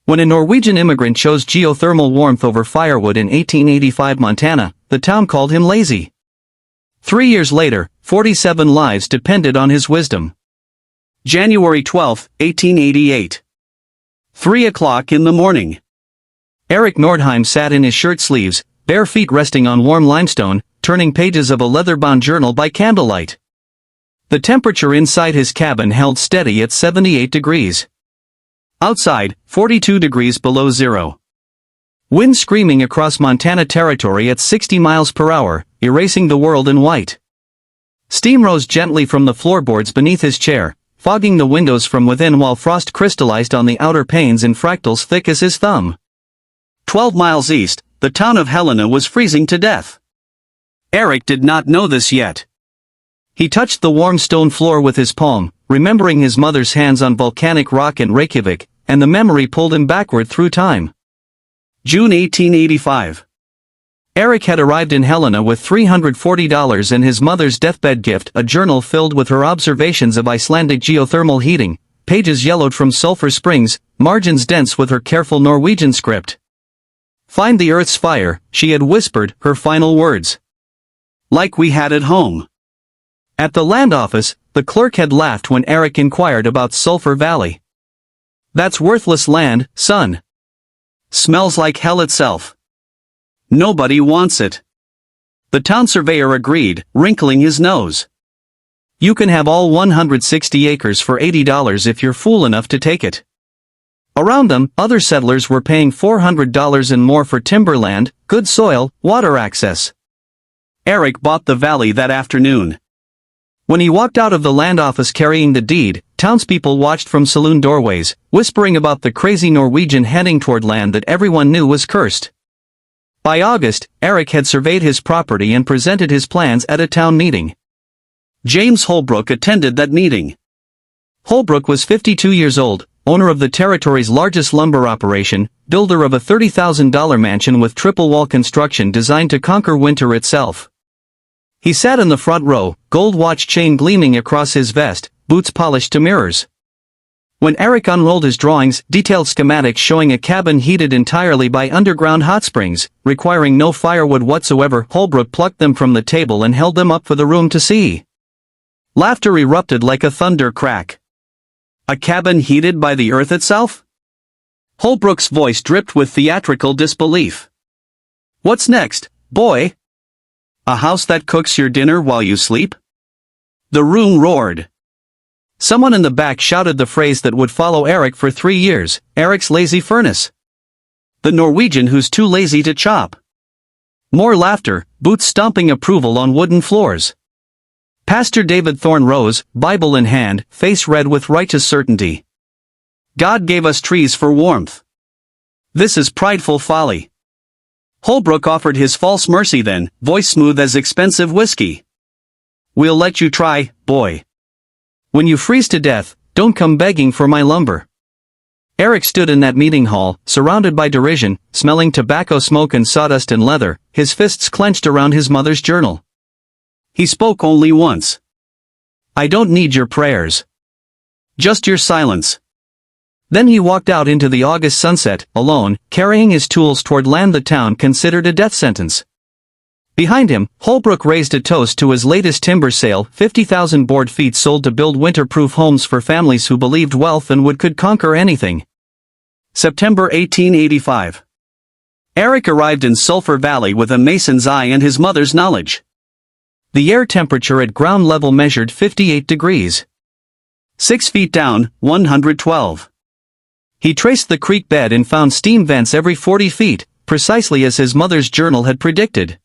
When a Norwegian immigrant chose geothermal warmth over firewood in 1885 Montana, the town called him lazy. 3 years later, 47 lives depended on his wisdom. January 12, 1888. 3 o'clock in the morning. Eric Nordheim sat in his shirt sleeves, bare feet resting on warm limestone, turning pages of a leather-bound journal by candlelight. The temperature inside his cabin held steady at 78 degrees. Outside, 42 degrees below zero. Wind screaming across Montana territory at 60 miles per hour, erasing the world in white. Steam rose gently from the floorboards beneath his chair, fogging the windows from within while frost crystallized on the outer panes in fractals thick as his thumb. 12 miles east, the town of Helena was freezing to death. Eric did not know this yet. He touched the warm stone floor with his palm, remembering his mother's hands on volcanic rock in Reykjavik, and the memory pulled him backward through time. June 1885. Eric had arrived in Helena with $340 and his mother's deathbed gift, a journal filled with her observations of Icelandic geothermal heating, pages yellowed from sulfur springs, margins dense with her careful Norwegian script. "Find the Earth's fire," she had whispered, her final words. "Like we had at home." At the land office, the clerk had laughed when Eric inquired about Sulphur Valley. "That's worthless land, son. Smells like hell itself. Nobody wants it." The town surveyor agreed, wrinkling his nose. "You can have all 160 acres for $80 if you're fool enough to take it." Around them, other settlers were paying $400 and more for timberland, good soil, water access. Eric bought the valley that afternoon. When he walked out of the land office carrying the deed, townspeople watched from saloon doorways, whispering about the crazy Norwegian heading toward land that everyone knew was cursed. By August, Eric had surveyed his property and presented his plans at a town meeting. James Holbrook attended that meeting. Holbrook was 52 years old, owner of the territory's largest lumber operation, builder of a $30,000 mansion with triple-wall construction designed to conquer winter itself. He sat in the front row, gold watch chain gleaming across his vest, boots polished to mirrors. When Eric unrolled his drawings, detailed schematics showing a cabin heated entirely by underground hot springs, requiring no firewood whatsoever, Holbrook plucked them from the table and held them up for the room to see. Laughter erupted like a thunder crack. A cabin heated by the earth itself? Holbrook's voice dripped with theatrical disbelief. "What's next, boy? A house that cooks your dinner while you sleep?" The room roared. Someone in the back shouted the phrase that would follow Eric for 3 years, "Eric's lazy furnace." The Norwegian who's too lazy to chop. More laughter, boots stomping approval on wooden floors. Pastor David Thorne rose, Bible in hand, face red with righteous certainty. "God gave us trees for warmth. This is prideful folly." Holbrook offered his false mercy then, voice smooth as expensive whiskey. "We'll let you try, boy. When you freeze to death, don't come begging for my lumber." Eric stood in that meeting hall, surrounded by derision, smelling tobacco smoke and sawdust and leather, his fists clenched around his mother's journal. He spoke only once. "I don't need your prayers. Just your silence." Then he walked out into the August sunset, alone, carrying his tools toward land the town considered a death sentence. Behind him, Holbrook raised a toast to his latest timber sale, 50,000 board feet sold to build winter-proof homes for families who believed wealth and wood could conquer anything. September 1885. Eric arrived in Sulphur Valley with a mason's eye and his mother's knowledge. The air temperature at ground level measured 58 degrees. 6 feet down, 112. He traced the creek bed and found steam vents every 40 feet, precisely as his mother's journal had predicted.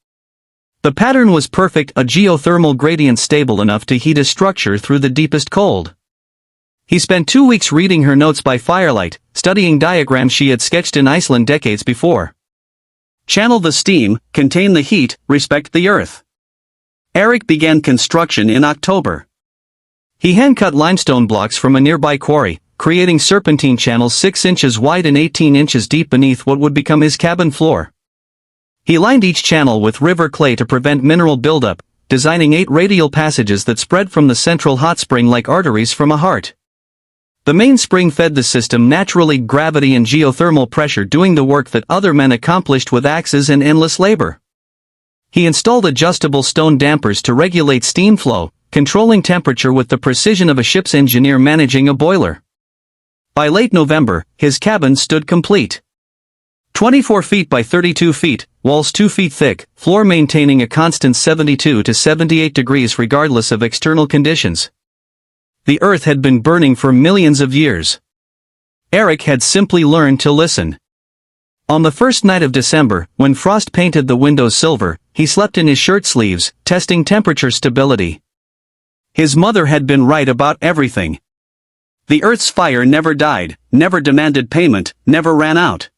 The pattern was perfect, a geothermal gradient stable enough to heat a structure through the deepest cold. He spent 2 weeks reading her notes by firelight, studying diagrams she had sketched in Iceland decades before. Channel the steam, contain the heat, respect the earth. Eric began construction in October. He hand-cut limestone blocks from a nearby quarry, creating serpentine channels 6 inches wide and 18 inches deep beneath what would become his cabin floor. He lined each channel with river clay to prevent mineral buildup, designing 8 radial passages that spread from the central hot spring like arteries from a heart. The mainspring fed the system naturally gravity and geothermal pressure, doing the work that other men accomplished with axes and endless labor. He installed adjustable stone dampers to regulate steam flow, controlling temperature with the precision of a ship's engineer managing a boiler. By late November, his cabin stood complete. 24 feet by 32 feet, walls 2 feet thick, floor maintaining a constant 72 to 78 degrees regardless of external conditions. The earth had been burning for millions of years. Eric had simply learned to listen. On the first night of December, when frost painted the windows silver, he slept in his shirt sleeves, testing temperature stability. His mother had been right about everything. The earth's fire never died, never demanded payment, never ran out.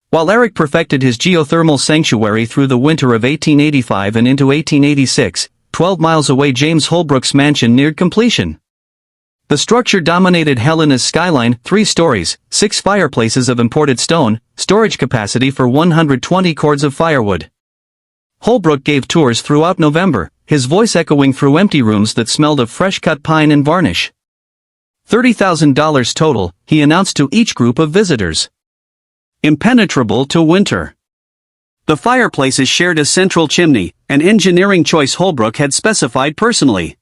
While Eric perfected his geothermal sanctuary through the winter of 1885 and into 1886, 12 miles away James Holbrook's mansion neared completion. The structure dominated Helena's skyline, 3 stories, 6 fireplaces of imported stone, storage capacity for 120 cords of firewood. Holbrook gave tours throughout November, his voice echoing through empty rooms that smelled of fresh-cut pine and varnish. $30,000 total, he announced to each group of visitors. Impenetrable to winter. The fireplaces shared a central chimney, an engineering choice Holbrook had specified personally.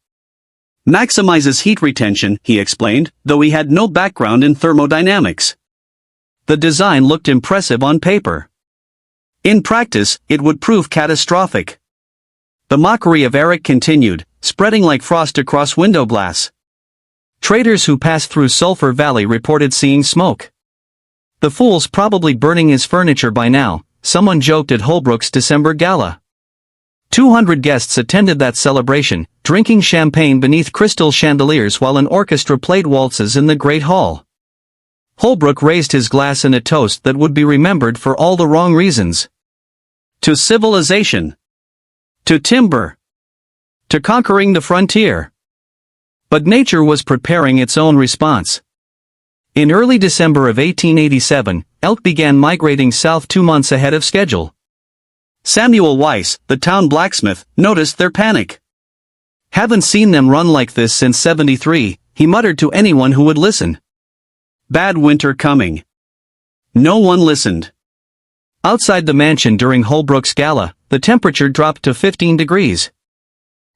Maximizes heat retention, he explained, though he had no background in thermodynamics. The design looked impressive on paper. In practice, it would prove catastrophic. The mockery of Eric continued, spreading like frost across window glass. Traders who passed through Sulphur Valley reported seeing smoke. The fool's probably burning his furniture by now, someone joked at Holbrook's December gala. 200 guests attended that celebration, drinking champagne beneath crystal chandeliers while an orchestra played waltzes in the Great Hall. Holbrook raised his glass in a toast that would be remembered for all the wrong reasons. To civilization. To timber. To conquering the frontier. But nature was preparing its own response. In early December of 1887, elk began migrating south 2 months ahead of schedule. Samuel Weiss, the town blacksmith, noticed their panic. "Haven't seen them run like this since '73, he muttered to anyone who would listen. Bad winter coming. No one listened. Outside the mansion during Holbrook's gala, the temperature dropped to 15 degrees.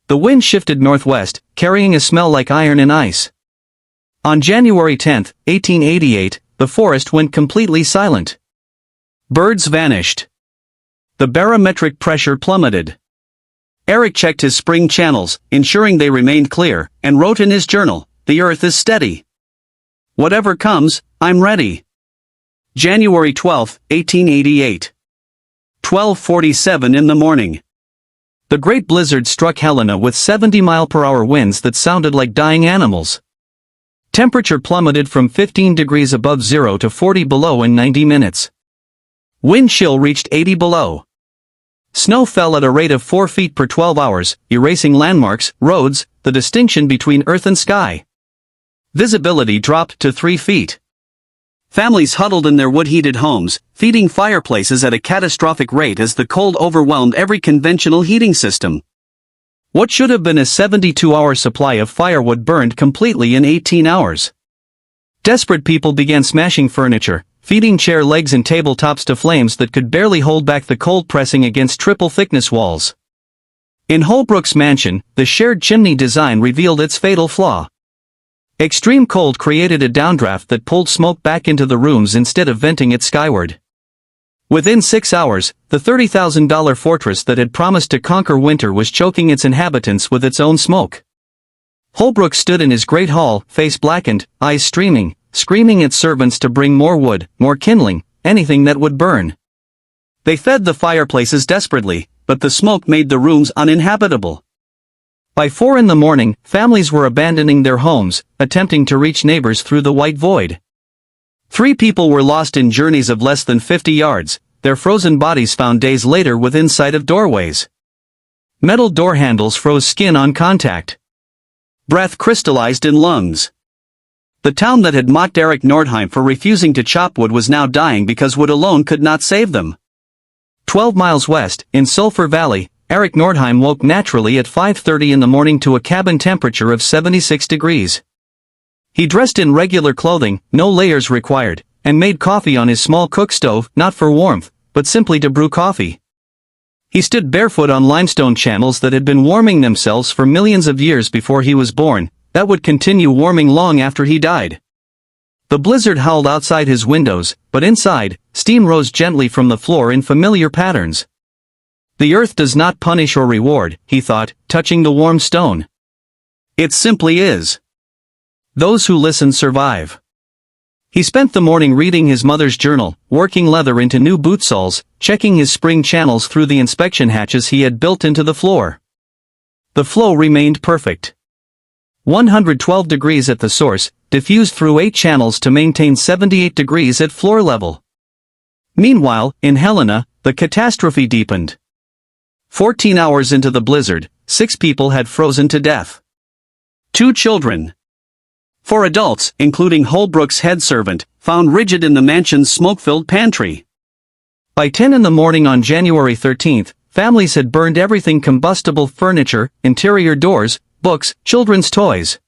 The wind shifted northwest, carrying a smell like iron and ice. On January 10, 1888, the forest went completely silent. Birds vanished. The barometric pressure plummeted. Eric checked his spring channels, ensuring they remained clear, and wrote in his journal, "The earth is steady. Whatever comes, I'm ready." January 12, 1888. 12:47 in the morning. The great blizzard struck Helena with 70-mile-per-hour winds that sounded like dying animals. Temperature plummeted from 15 degrees above zero to 40 below in 90 minutes. Wind chill reached 80 below. Snow fell at a rate of 4 feet per 12 hours, erasing landmarks, roads, the distinction between earth and sky. Visibility dropped to 3 feet. Families huddled in their wood-heated homes, feeding fireplaces at a catastrophic rate as the cold overwhelmed every conventional heating system. What should have been a 72-hour supply of firewood burned completely in 18 hours. Desperate people began smashing furniture, feeding chair legs and tabletops to flames that could barely hold back the cold pressing against triple-thickness walls. In Holbrook's mansion, the shared chimney design revealed its fatal flaw. Extreme cold created a downdraft that pulled smoke back into the rooms instead of venting it skyward. Within 6 hours, the $30,000 fortress that had promised to conquer winter was choking its inhabitants with its own smoke. Holbrook stood in his great hall, face blackened, eyes streaming, screaming at servants to bring more wood, more kindling, anything that would burn. They fed the fireplaces desperately, but the smoke made the rooms uninhabitable. By 4 in the morning, families were abandoning their homes, attempting to reach neighbors through the white void. 3 people were lost in journeys of less than 50 yards, their frozen bodies found days later within sight of doorways. Metal door handles froze skin on contact. Breath crystallized in lungs. The town that had mocked Eric Nordheim for refusing to chop wood was now dying because wood alone could not save them. 12 miles west, in Sulphur Valley, Eric Nordheim woke naturally at 5:30 in the morning to a cabin temperature of 76 degrees. He dressed in regular clothing, no layers required, and made coffee on his small cook stove, not for warmth, but simply to brew coffee. He stood barefoot on limestone channels that had been warming themselves for millions of years before he was born, that would continue warming long after he died. The blizzard howled outside his windows, but inside, steam rose gently from the floor in familiar patterns. The earth does not punish or reward, he thought, touching the warm stone. It simply is. Those who listen survive. He spent the morning reading his mother's journal, working leather into new boot soles, checking his spring channels through the inspection hatches he had built into the floor. The flow remained perfect. 112 degrees at the source, diffused through 8 channels to maintain 78 degrees at floor level. Meanwhile, in Helena, the catastrophe deepened. 14 hours into the blizzard, 6 people had frozen to death. 2 children. 4 adults, including Holbrook's head servant, found rigid in the mansion's smoke-filled pantry. By 10 in the morning on January 13th, families had burned everything: combustible furniture, interior doors, books, children's toys.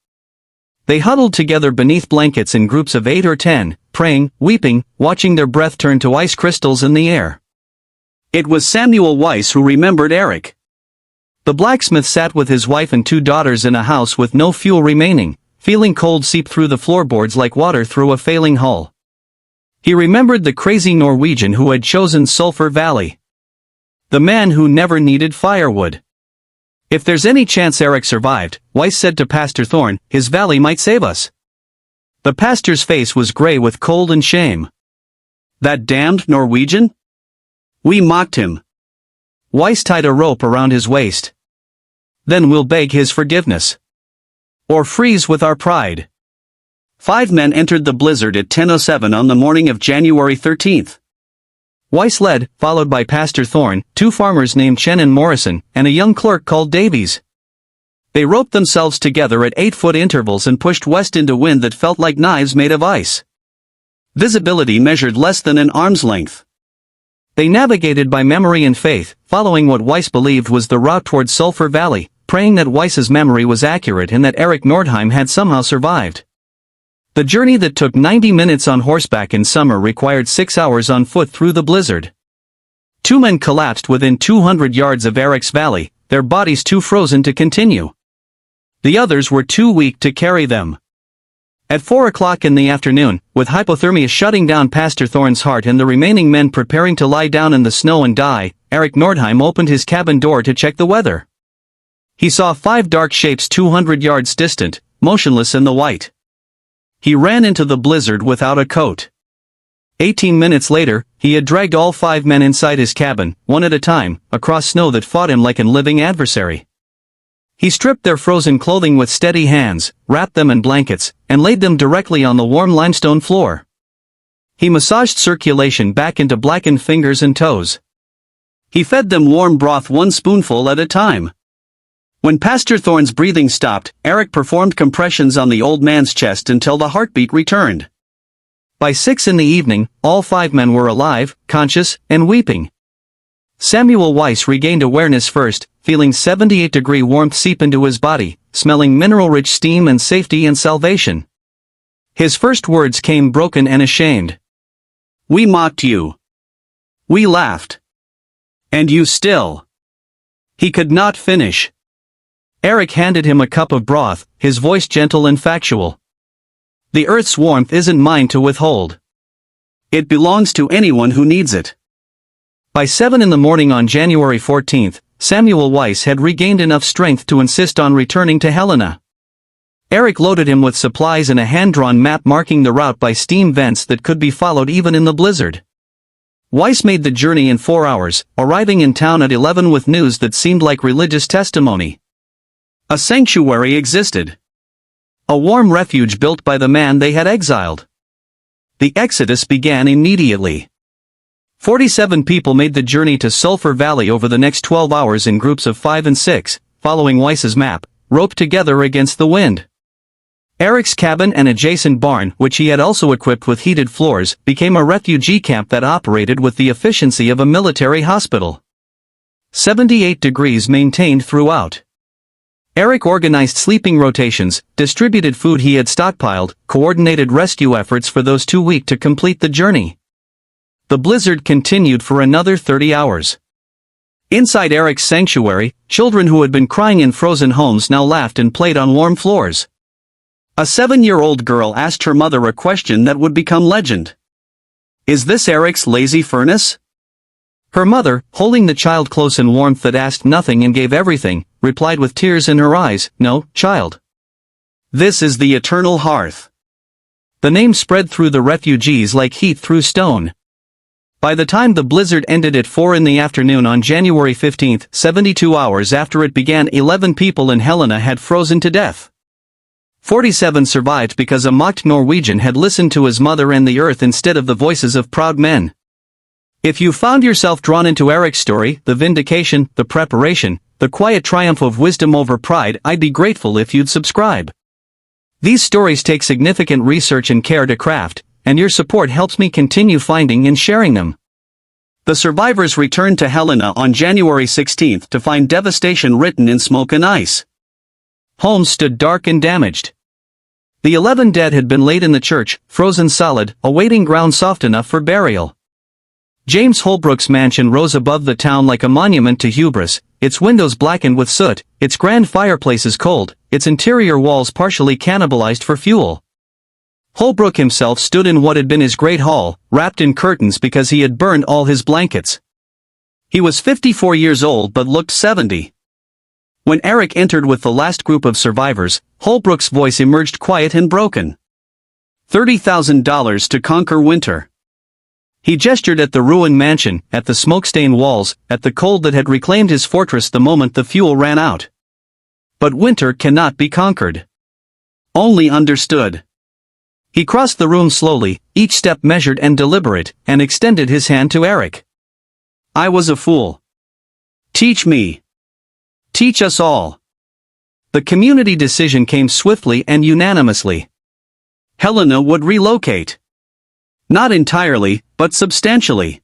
They huddled together beneath blankets in groups of 8 or 10, praying, weeping, watching their breath turn to ice crystals in the air. It was Samuel Weiss who remembered Eric. The blacksmith sat with his wife and 2 daughters in a house with no fuel remaining, feeling cold seep through the floorboards like water through a failing hull. He remembered the crazy Norwegian who had chosen Sulphur Valley. The man who never needed firewood. If there's any chance Eric survived, Weiss said to Pastor Thorne, his valley might save us. The pastor's face was gray with cold and shame. That damned Norwegian? We mocked him. Weiss tied a rope around his waist. Then we'll beg his forgiveness. Or freeze with our pride. 5 men entered the blizzard at 10:07 on the morning of January 13th. Weiss led, followed by Pastor Thorne, 2 farmers named Chen and Morrison, and a young clerk called Davies. They roped themselves together at 8-foot intervals and pushed west into wind that felt like knives made of ice. Visibility measured less than an arm's length. They navigated by memory and faith, following what Weiss believed was the route toward Sulphur Valley, praying that Weiss's memory was accurate and that Eric Nordheim had somehow survived. The journey that took 90 minutes on horseback in summer required 6 hours on foot through the blizzard. 2 men collapsed within 200 yards of Eric's valley, their bodies too frozen to continue. The others were too weak to carry them. At 4 o'clock in the afternoon, with hypothermia shutting down Pastor Thorne's heart and the remaining men preparing to lie down in the snow and die, Eric Nordheim opened his cabin door to check the weather. He saw 5 dark shapes 200 yards distant, motionless in the white. He ran into the blizzard without a coat. 18 minutes later, he had dragged all 5 men inside his cabin, one at a time, across snow that fought him like a living adversary. He stripped their frozen clothing with steady hands, wrapped them in blankets, and laid them directly on the warm limestone floor. He massaged circulation back into blackened fingers and toes. He fed them warm broth 1 spoonful at a time. When Pastor Thorne's breathing stopped, Eric performed compressions on the old man's chest until the heartbeat returned. By 6 in the evening, all 5 men were alive, conscious, and weeping. Samuel Weiss regained awareness first, feeling 78-degree warmth seep into his body, smelling mineral-rich steam and safety and salvation. His first words came broken and ashamed. We mocked you. We laughed. And you still. He could not finish. Eric handed him a cup of broth, his voice gentle and factual. The earth's warmth isn't mine to withhold. It belongs to anyone who needs it. By 7 in the morning on January 14th, Samuel Weiss had regained enough strength to insist on returning to Helena. Eric loaded him with supplies and a hand-drawn map marking the route by steam vents that could be followed even in the blizzard. Weiss made the journey in 4 hours, arriving in town at 11 with news that seemed like religious testimony. A sanctuary existed. A warm refuge built by the man they had exiled. The exodus began immediately. 47 people made the journey to Sulphur Valley over the next 12 hours in groups of 5 and 6, following Weiss's map, roped together against the wind. Eric's cabin and adjacent barn, which he had also equipped with heated floors, became a refugee camp that operated with the efficiency of a military hospital. 78 degrees maintained throughout. Eric organized sleeping rotations, distributed food he had stockpiled, coordinated rescue efforts for those too weak to complete the journey. The blizzard continued for another 30 hours. Inside Eric's sanctuary, children who had been crying in frozen homes now laughed and played on warm floors. A 7-year-old girl asked her mother a question that would become legend. "Is this Eric's lazy furnace?" Her mother, holding the child close in warmth that asked nothing and gave everything, replied with tears in her eyes, "No, child. This is the eternal hearth." The name spread through the refugees like heat through stone. By the time the blizzard ended at 4 in the afternoon on January 15, 72 hours after it began, 11 people in Helena had frozen to death. 47 survived because a mocked Norwegian had listened to his mother and the earth instead of the voices of proud men. If you found yourself drawn into Eric's story, the vindication, the preparation, the quiet triumph of wisdom over pride, I'd be grateful if you'd subscribe. These stories take significant research and care to craft, and your support helps me continue finding and sharing them. The survivors returned to Helena on January 16 to find devastation written in smoke and ice. Homes stood dark and damaged. The 11 dead had been laid in the church, frozen solid, awaiting ground soft enough for burial. James Holbrook's mansion rose above the town like a monument to hubris, its windows blackened with soot, its grand fireplaces cold, its interior walls partially cannibalized for fuel. Holbrook himself stood in what had been his great hall, wrapped in curtains because he had burned all his blankets. He was 54 years old but looked 70. When Eric entered with the last group of survivors, Holbrook's voice emerged quiet and broken. $30,000 to conquer winter. He gestured at the ruined mansion, at the smoke-stained walls, at the cold that had reclaimed his fortress the moment the fuel ran out. But winter cannot be conquered. Only understood. He crossed the room slowly, each step measured and deliberate, and extended his hand to Eric. "I was a fool. Teach me. Teach us all." The community decision came swiftly and unanimously. Helena would relocate. Not entirely, but substantially.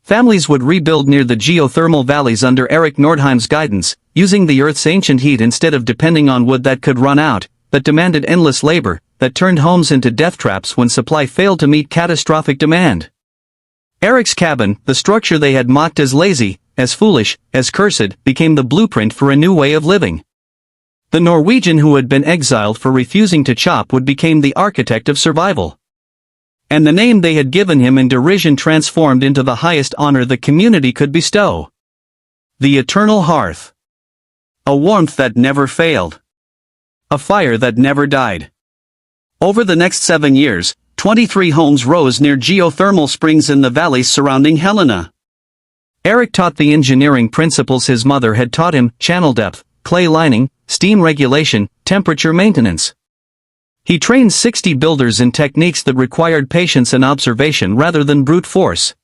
Families would rebuild near the geothermal valleys under Eric Nordheim's guidance, using the Earth's ancient heat instead of depending on wood that could run out, that demanded endless labor, that turned homes into death traps when supply failed to meet catastrophic demand. Eric's cabin, the structure they had mocked as lazy, as foolish, as cursed, became the blueprint for a new way of living. The Norwegian who had been exiled for refusing to chop wood became the architect of survival. And the name they had given him in derision transformed into the highest honor the community could bestow. The eternal hearth. A warmth that never failed. A fire that never died. Over the next 7 years, 23 homes rose near geothermal springs in the valleys surrounding Helena. Eric taught the engineering principles his mother had taught him: channel depth, clay lining, steam regulation, temperature maintenance. He trained 60 builders in techniques that required patience and observation rather than brute force.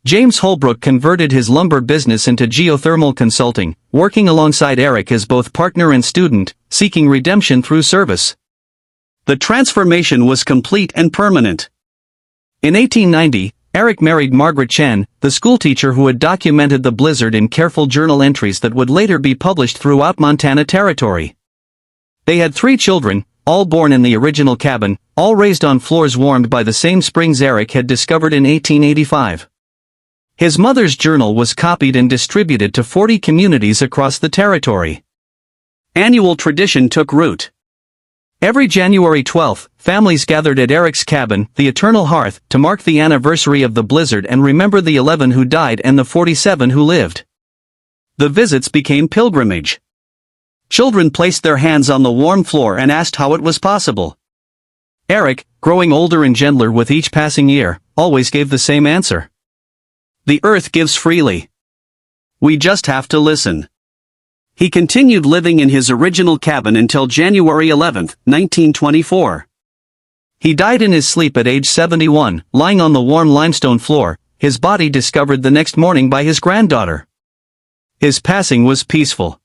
James Holbrook converted his lumber business into geothermal consulting, working alongside Eric as both partner and student, seeking redemption through service. The transformation was complete and permanent. In 1890, Eric married Margaret Chen, the schoolteacher who had documented the blizzard in careful journal entries that would later be published throughout Montana Territory. They had 3 children, all born in the original cabin, all raised on floors warmed by the same springs Eric had discovered in 1885. His mother's journal was copied and distributed to 40 communities across the territory. Annual tradition took root. Every January 12, families gathered at Eric's cabin, the eternal hearth, to mark the anniversary of the blizzard and remember the 11 who died and the 47 who lived. The visits became pilgrimage. Children placed their hands on the warm floor and asked how it was possible. Eric, growing older and gentler with each passing year, always gave the same answer. The earth gives freely. We just have to listen. He continued living in his original cabin until January 11, 1924. He died in his sleep at age 71, lying on the warm limestone floor, his body discovered the next morning by his granddaughter. His passing was peaceful.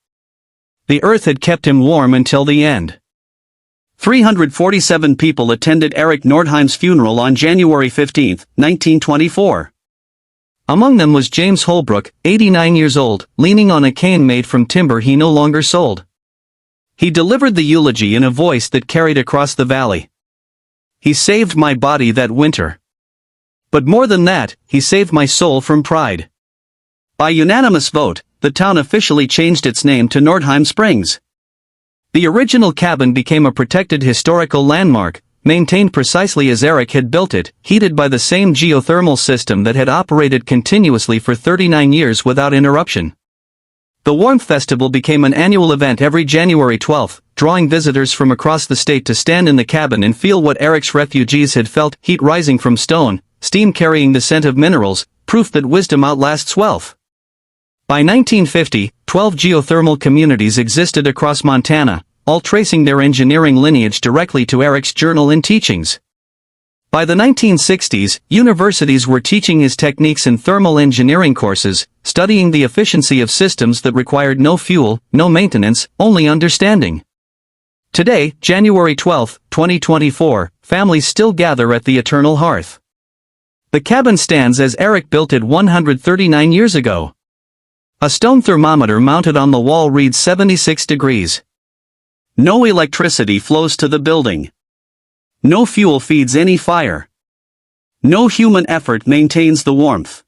The earth had kept him warm until the end. 347 people attended Eric Nordheim's funeral on January 15, 1924. Among them was James Holbrook, 89 years old, leaning on a cane made from timber he no longer sold. He delivered the eulogy in a voice that carried across the valley. He saved my body that winter. But more than that, he saved my soul from pride. By unanimous vote, the town officially changed its name to Nordheim Springs. The original cabin became a protected historical landmark, maintained precisely as Eric had built it, heated by the same geothermal system that had operated continuously for 39 years without interruption. The Warmth Festival became an annual event every January 12, drawing visitors from across the state to stand in the cabin and feel what Eric's refugees had felt: heat rising from stone, steam carrying the scent of minerals, proof that wisdom outlasts wealth. By 1950, 12 geothermal communities existed across Montana, all tracing their engineering lineage directly to Eric's journal and teachings. By the 1960s, universities were teaching his techniques in thermal engineering courses, studying the efficiency of systems that required no fuel, no maintenance, only understanding. Today, January 12, 2024, families still gather at the eternal hearth. The cabin stands as Eric built it 139 years ago. A stone thermometer mounted on the wall reads 76 degrees. No electricity flows to the building. No fuel feeds any fire. No human effort maintains the warmth.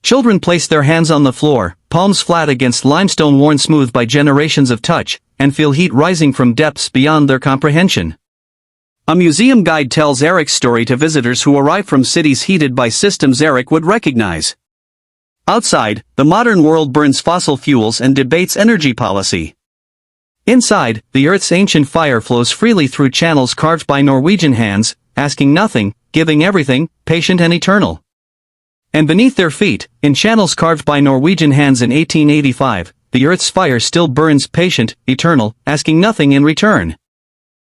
Children place their hands on the floor, palms flat against limestone worn smooth by generations of touch, and feel heat rising from depths beyond their comprehension. A museum guide tells Eric's story to visitors who arrive from cities heated by systems Eric would recognize. Outside, the modern world burns fossil fuels and debates energy policy. Inside, the Earth's ancient fire flows freely through channels carved by Norwegian hands, asking nothing, giving everything, patient and eternal. And beneath their feet, in channels carved by Norwegian hands in 1885, the Earth's fire still burns, patient, eternal, asking nothing in return.